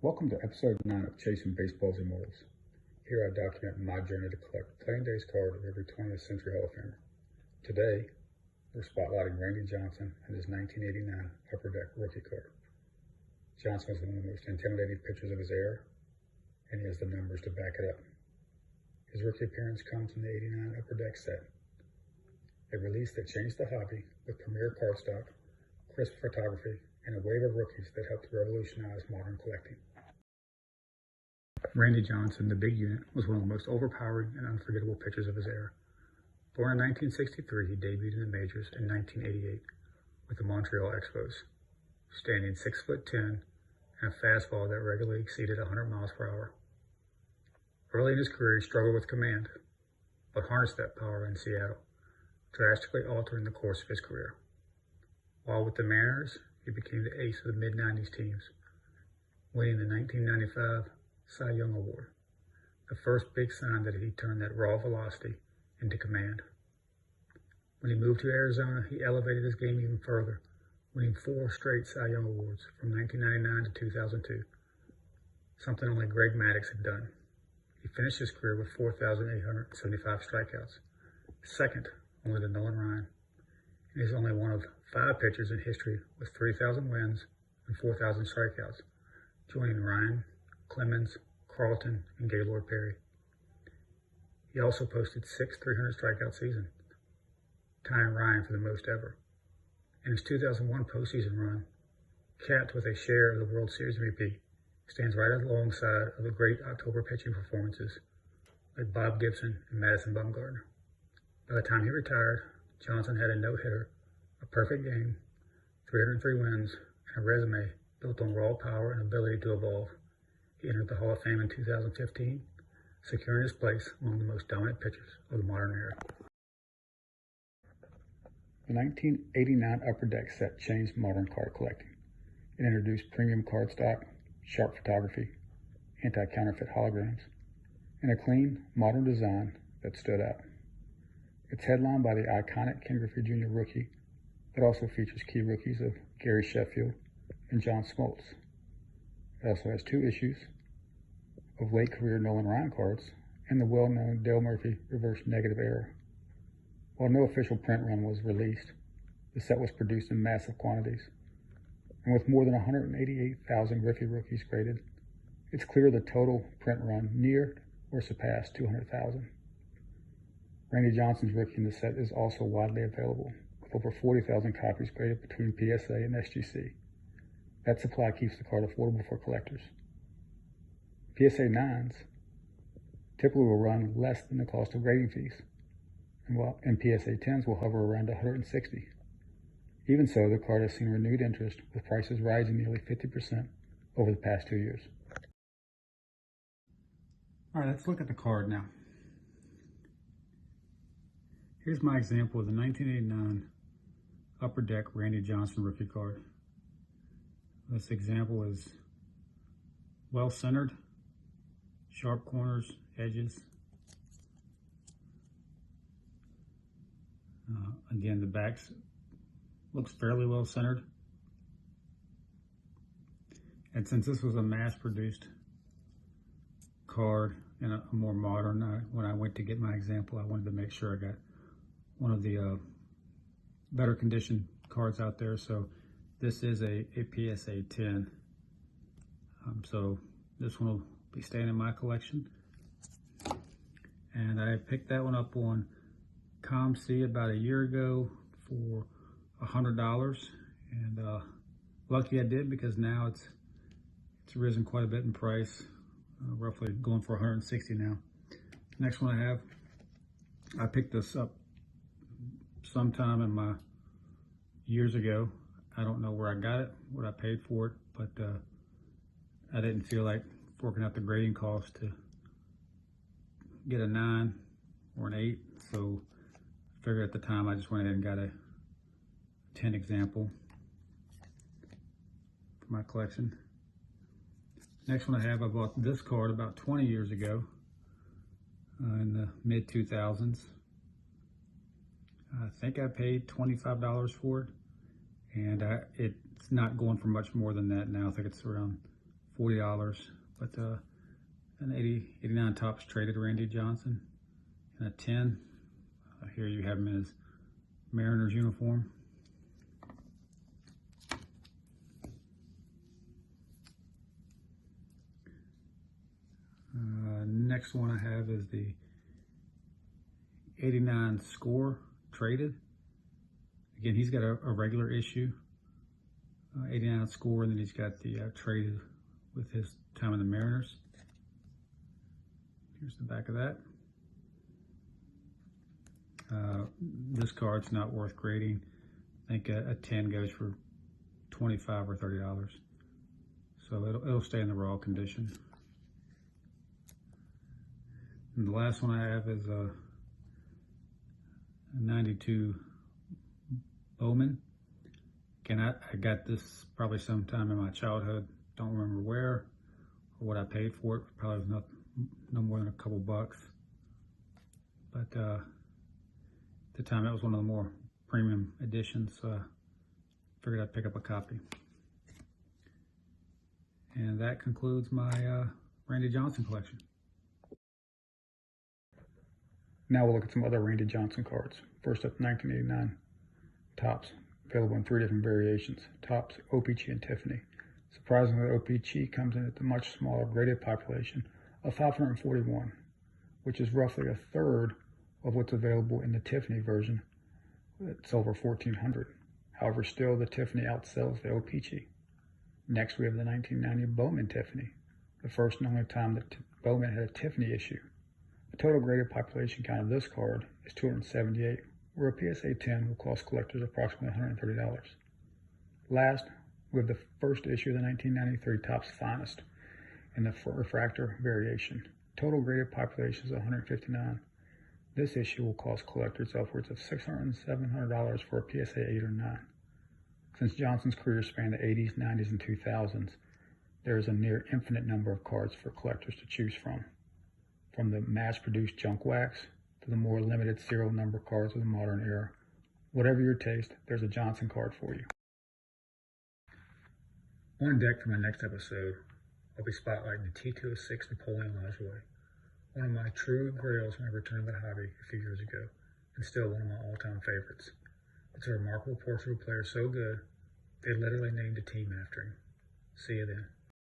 Welcome to episode 9 of Chasing Baseball's Immortals. Here I document my journey to collect Playing Days card of every 20th century Hall of Famer. Today, we're spotlighting Randy Johnson and his 1989 Upper Deck rookie card. Johnson was one of the most intimidating pitchers of his era, and he has the numbers to back it up. His rookie appearance comes in the 89 Upper Deck set, a release that changed the hobby with premier cardstock, crisp photography, and a wave of rookies that helped revolutionize modern collecting. Randy Johnson, the big unit, was one of the most overpowering and unforgettable pitchers of his era. Born in 1963, he debuted in the majors in 1988 with the Montreal Expos, standing 6'10" and a fastball that regularly exceeded 100 miles per hour. Early in his career, he struggled with command, but harnessed that power in Seattle, drastically altering the course of his career. While with the Mariners, he became the ace of the mid-90s teams, winning the 1995 Cy Young Award, the first big sign that he turned that raw velocity into command. When he moved to Arizona, he elevated his game even further, winning 4 straight Cy Young Awards from 1999 to 2002, something only Greg Maddux had done. He finished his career with 4,875 strikeouts, second only to Nolan Ryan. He is only one of 5 pitchers in history with 3,000 wins and 4,000 strikeouts, joining Ryan, Clemens, Carlton, and Gaylord Perry. He also posted 6 300 strikeout seasons, tying Ryan for the most ever. In his 2001 postseason run, capped with a share of the World Series MVP, stands right alongside of the great October pitching performances like Bob Gibson and Madison Bumgarner. By the time he retired, Johnson had a no-hitter, a perfect game, 303 wins, and a resume built on raw power and ability to evolve. He entered the Hall of Fame in 2015, securing his place among the most dominant pitchers of the modern era. The 1989 Upper Deck set changed modern card collecting. It introduced premium cardstock, sharp photography, anti-counterfeit holograms, and a clean, modern design that stood out. It's headlined by the iconic Ken Griffey Jr. rookie, but also features key rookies of Gary Sheffield and John Smoltz. It also has 2 issues of late career Nolan Ryan cards and the well-known Dale Murphy reverse negative error. While no official print run was released, the set was produced in massive quantities. And with more than 188,000 Griffey rookies graded, it's clear the total print run neared or surpassed 200,000. Randy Johnson's rookie in the set is also widely available, with over 40,000 copies graded between PSA and SGC. That supply keeps the card affordable for collectors. PSA 9s typically will run less than the cost of grading fees, and PSA 10s will hover around 160. Even so, the card has seen renewed interest, with prices rising nearly 50% over the past 2 years. All right, let's look at the card now. Here's my example of the 1989 Upper Deck Randy Johnson rookie card. This example is well-centered, sharp corners, edges. Again, the back looks fairly well-centered. And since this was a mass-produced card and a more modern, when I went to get my example, I wanted to make sure I got one of the better conditioned cards out there. So this is a PSA 10. So this one will be staying in my collection. And I picked that one up on ComC about a year ago for $100. And lucky I did, because now it's risen quite a bit in price, roughly going for $160 now. Next one I picked this up sometime in my years ago. I don't know where I got it, what I paid for it, but I didn't feel like forking out the grading cost to get a 9 or an 8. So I figured at the time I just went ahead and got a 10 example for my collection. Next one I bought this card about 20 years ago in the mid 2000s. I think I paid $25 for it, and it's not going for much more than that now. I think it's around $40. But an 89 Topps traded Randy Johnson and a 10. Here you have him in his Mariners uniform. Next one I have is the 89 score traded. Again, he's got a regular issue, 89 score, and then he's got the traded with his time in the Mariners. Here's the back of that. This card's not worth grading. I think a 10 goes for $25 or $30. So it'll stay in the raw condition. And the last one I have is a 92 Bowman. Again, I got this probably sometime in my childhood. Don't remember where or what I paid for it. Probably was no more than a couple bucks. But at the time, it was one of the more premium editions, so I figured I'd pick up a copy. And that concludes my Randy Johnson collection. Now we'll look at some other Randy Johnson cards. First up, 1989 Topps, available in 3 different variations: Topps, OPC, and Tiffany. Surprisingly, OPC comes in at the much smaller graded population of 541, which is roughly a third of what's available in the Tiffany version. It's over 1,400. However, still the Tiffany outsells the OPC. Next, we have the 1990 Bowman Tiffany, the first and only time that Bowman had a Tiffany issue. The total graded population count of this card is 278, where a PSA 10 will cost collectors approximately $130. Last, we have the first issue of the 1993 Topps Finest in the refractor variation. Total graded population is 159. This issue will cost collectors upwards of $600 and $700 for a PSA 8 or 9. Since Johnson's career spanned the 80s, 90s, and 2000s, there is a near infinite number of cards for collectors to choose from the mass-produced junk wax to the more limited serial number cards of the modern era. Whatever your taste, there's a Johnson card for you. On deck for my next episode, I'll be spotlighting the T206 Napoleon Lajoie, one of my true grails when I returned to the hobby a few years ago, and still one of my all-time favorites. It's a remarkable portrait of a player so good, they literally named a team after him. See you then.